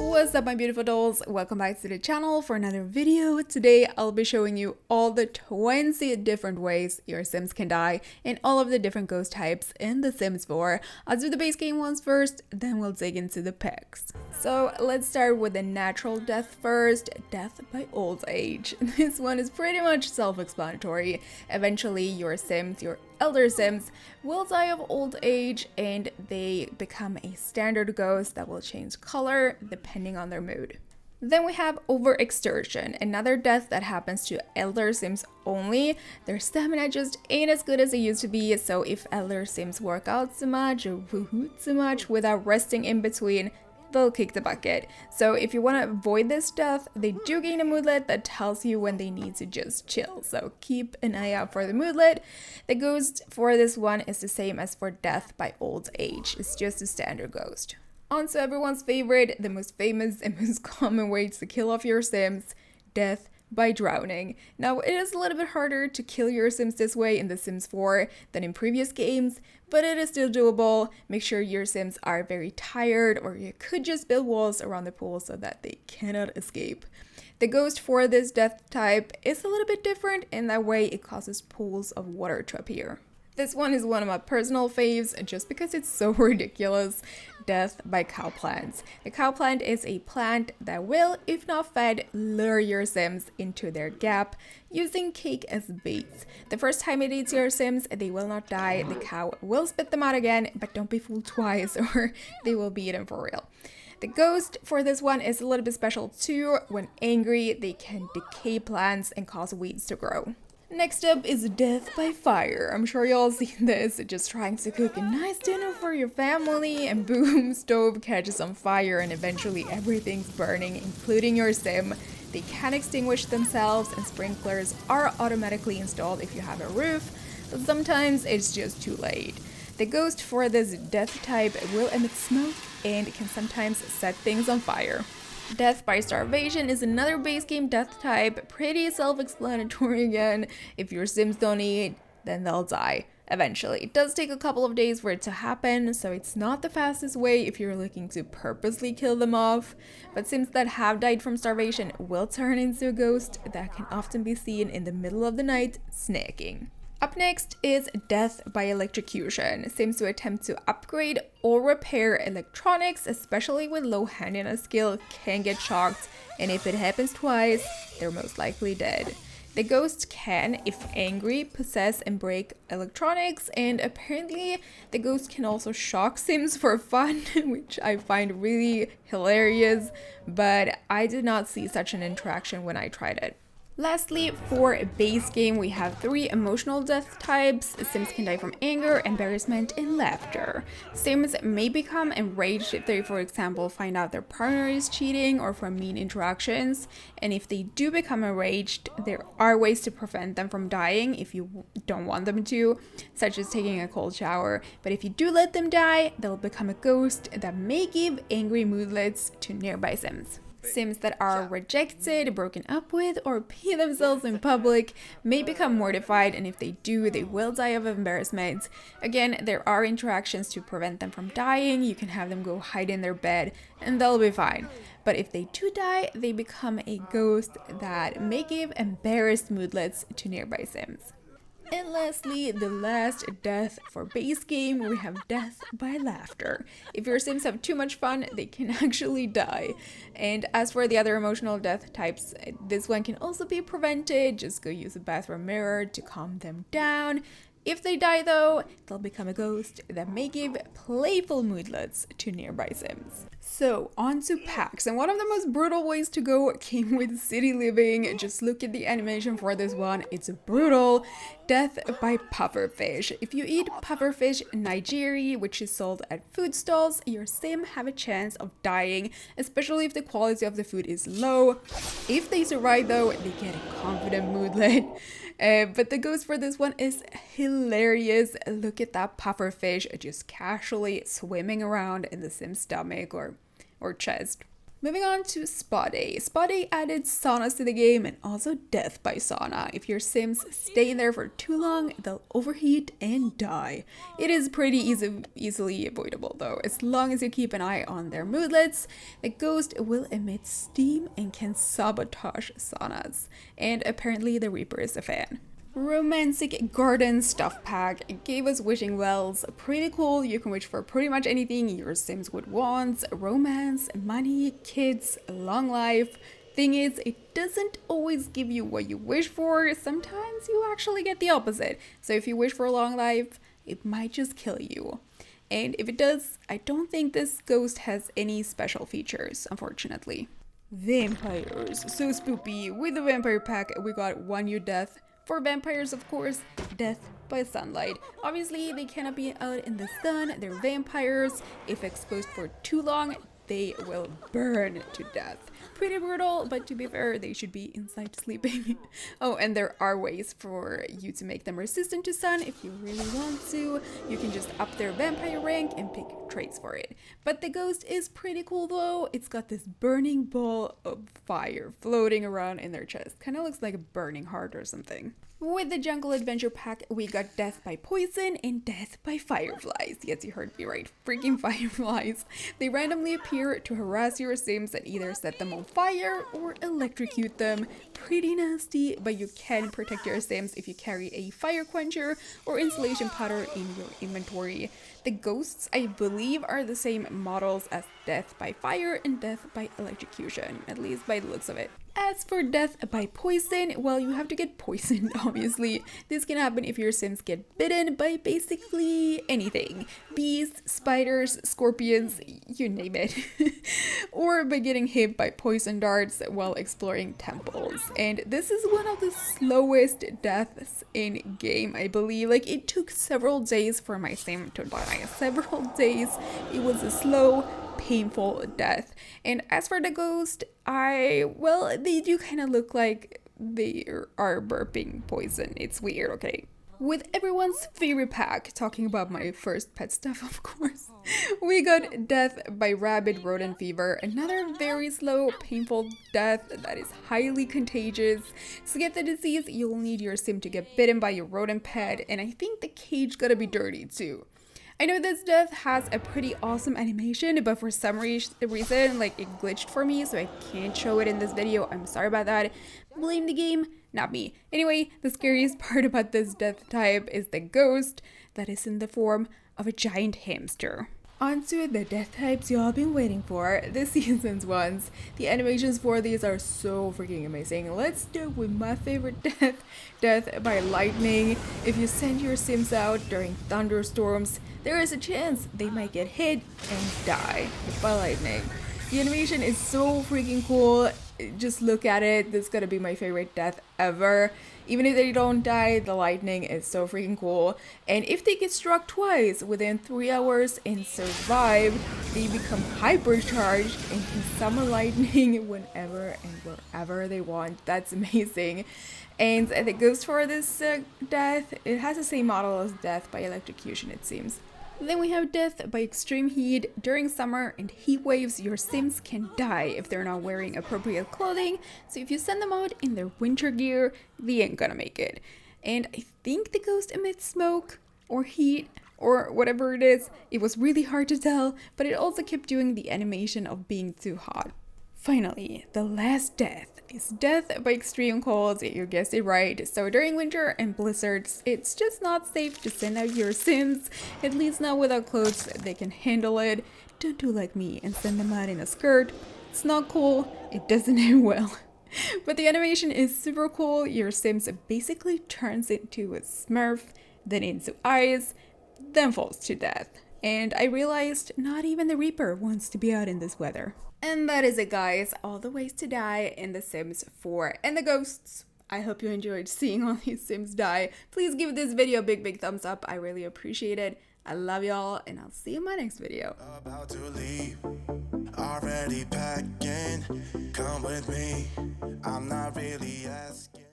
What's up my beautiful dolls, welcome back to the channel for another video. Today I'll be showing you all the 20 different ways your Sims can die and all of the different ghost types in The Sims 4. I'll do the base game ones first, then we'll dig into the picks. So let's start with the natural death first, death by old age. This one is pretty much self-explanatory. Eventually your Sims, your elder Sims, will die of old age and they become a standard ghost that will change color depending on their mood. Then we have overexertion, another death that happens to elder Sims only. Their stamina just ain't as good as it used to be, so if elder Sims work out too much or woohoo too much without resting in between, they'll kick the bucket. So if you want to avoid this death, they do gain a moodlet that tells you when they need to just chill. So keep an eye out for the moodlet. The ghost for this one is the same as for death by old age. It's just a standard ghost. On to everyone's favorite, the most famous and most common way to kill off your Sims, death by drowning. Now, it is a little bit harder to kill your Sims this way in The Sims 4 than in previous games, but it is still doable. Make sure your Sims are very tired, or you could just build walls around the pool so that they cannot escape. The ghost for this death type is a little bit different in that way it causes pools of water to appear. This one is one of my personal faves just because it's so ridiculous. Death by cow plants. The cow plant is a plant that will, if not fed, lure your Sims into their gap using cake as bait. The first time it eats your Sims, they will not die. The cow will spit them out again, but don't be fooled twice or they will be eaten for real. The ghost for this one is a little bit special too. When angry, they can decay plants and cause weeds to grow. Next up is death by fire. I'm sure y'all seen this, just trying to cook a nice dinner for your family and boom, stove catches on fire and eventually everything's burning, including your Sim. They can extinguish themselves and sprinklers are automatically installed if you have a roof, but sometimes it's just too late. The ghost for this death type will emit smoke and can sometimes set things on fire. Death by starvation is another base game death type, pretty self-explanatory again. If your Sims don't eat, then they'll die eventually. It does take a couple of days for it to happen, so it's not the fastest way if you're looking to purposely kill them off. But Sims that have died from starvation will turn into a ghost that can often be seen in the middle of the night snacking. Up next is death by electrocution. Sims who attempt to upgrade or repair electronics, especially with low handiness skill, can get shocked, and if it happens twice, they're most likely dead. The ghost can, if angry, possess and break electronics, and apparently the ghost can also shock Sims for fun, which I find really hilarious, but I did not see such an interaction when I tried it. Lastly, for a base game, we have 3 emotional death types. Sims can die from anger, embarrassment, and laughter. Sims may become enraged if they, for example, find out their partner is cheating or from mean interactions. And if they do become enraged, there are ways to prevent them from dying if you don't want them to, such as taking a cold shower. But if you do let them die, they'll become a ghost that may give angry moodlets to nearby Sims. Sims that are rejected, broken up with, or pee themselves in public may become mortified, and if they do, they will die of embarrassment. Again, there are interactions to prevent them from dying. You can have them go hide in their bed and they'll be fine. But if they do die, they become a ghost that may give embarrassed moodlets to nearby Sims. And lastly, the last death for base game, we have death by laughter. If your Sims have too much fun, they can actually die. And as for the other emotional death types, this one can also be prevented. Just go use a bathroom mirror to calm them down. If they die though, they'll become a ghost that may give playful moodlets to nearby Sims. So, on to packs, and one of the most brutal ways to go came with city living. Just look at the animation for this one, it's brutal. Death by pufferfish. If you eat pufferfish nigiri, which is sold at food stalls, your Sim have a chance of dying, especially if the quality of the food is low. If they survive though, they get a confident moodlet. But the ghost for this one is hilarious. Look at that pufferfish just casually swimming around in the Sim's stomach or chest. Moving on to Spa Day. Spa Day added saunas to the game and also death by sauna. If your Sims stay in there for too long, they'll overheat and die. It is pretty easily avoidable though, as long as you keep an eye on their moodlets. The ghost will emit steam and can sabotage saunas. And apparently the Reaper is a fan. Romantic Garden Stuff Pack. It gave us wishing wells. Pretty cool. You can wish for pretty much anything your Sims would want. Romance, money, kids, long life. Thing is, it doesn't always give you what you wish for. Sometimes you actually get the opposite. So if you wish for a long life, it might just kill you. And if it does, I don't think this ghost has any special features, unfortunately. Vampires. So spoopy. With the vampire pack, we got 1 new death. For vampires, of course, death by sunlight. Obviously, they cannot be out in the sun. They're vampires. If exposed for too long, they will burn to death. Pretty brutal, but to be fair, they should be inside sleeping. Oh, and there are ways for you to make them resistant to sun if you really want to. You can just up their vampire rank and pick traits for it. But the ghost is pretty cool though. It's got this burning ball of fire floating around in their chest. Kind of looks like a burning heart or something. With the Jungle Adventure pack, we got death by poison and death by fireflies. Yes, you heard me right. Freaking fireflies. They randomly appear to harass your Sims and either set them on fire or electrocute them. Pretty nasty, but you can protect your Sims if you carry a fire quencher or insulation powder in your inventory. The ghosts, I believe, are the same models as death by fire and death by electrocution, at least by the looks of it. As for death by poison, well, you have to get poisoned, obviously. This can happen if your Sims get bitten by basically anything. Bees, spiders, scorpions, you name it. Or by getting hit by poison darts while exploring temples. And this is one of the slowest deaths in game, I believe. Like, it took several days for my Sim to die. Several days. It was a slow, painful death. And as for the ghost, well, they do kind of look like they are burping poison. It's weird, okay? With everyone's favorite pack, talking about my first pet stuff, of course, we got death by rabid rodent fever, another very slow, painful death that is highly contagious. To get the disease, you'll need your Sim to get bitten by your rodent pet, and I think the cage gotta be dirty too. I know this death has a pretty awesome animation, but for some reason, like, it glitched for me, so I can't show it in this video. I'm sorry about that. Blame the game, not me. Anyway, the scariest part about this death type is the ghost that is in the form of a giant hamster. Onto the death types y'all been waiting for, this season's ones. The animations for these are so freaking amazing. Let's start with my favorite death, death by lightning. If you send your Sims out during thunderstorms, there is a chance they might get hit and die by lightning. The animation is so freaking cool. Just look at it. This is gonna be my favorite death ever. Even if they don't die, the lightning is so freaking cool. And if they get struck twice within 3 hours and survive, they become hypercharged and can summon lightning whenever and wherever they want. That's amazing. And the ghost for this death, it has the same model as death by electrocution, it seems. Then we have death by extreme heat. During summer and heat waves, your Sims can die if they're not wearing appropriate clothing. So if you send them out in their winter gear, they ain't gonna make it. And I think the ghost emits smoke or heat or whatever it is. It was really hard to tell, but it also kept doing the animation of being too hot. Finally, the last death is death by extreme cold. You guessed it right. So during winter and blizzards, it's just not safe to send out your Sims, at least not without clothes. They can handle it. Don't do like me and send them out in a skirt. It's not cool. It doesn't end well. But the animation is super cool. Your Sims basically turns into a Smurf, then into ice, then falls to death. And I realized not even the Reaper wants to be out in this weather. And that is it, guys. All the ways to die in The Sims 4 and the ghosts. I hope you enjoyed seeing all these Sims die. Please give this video a big thumbs up. I really appreciate it. I love y'all, and I'll see you in my next video. About to leave, already packing. Come with me. I'm not really asking.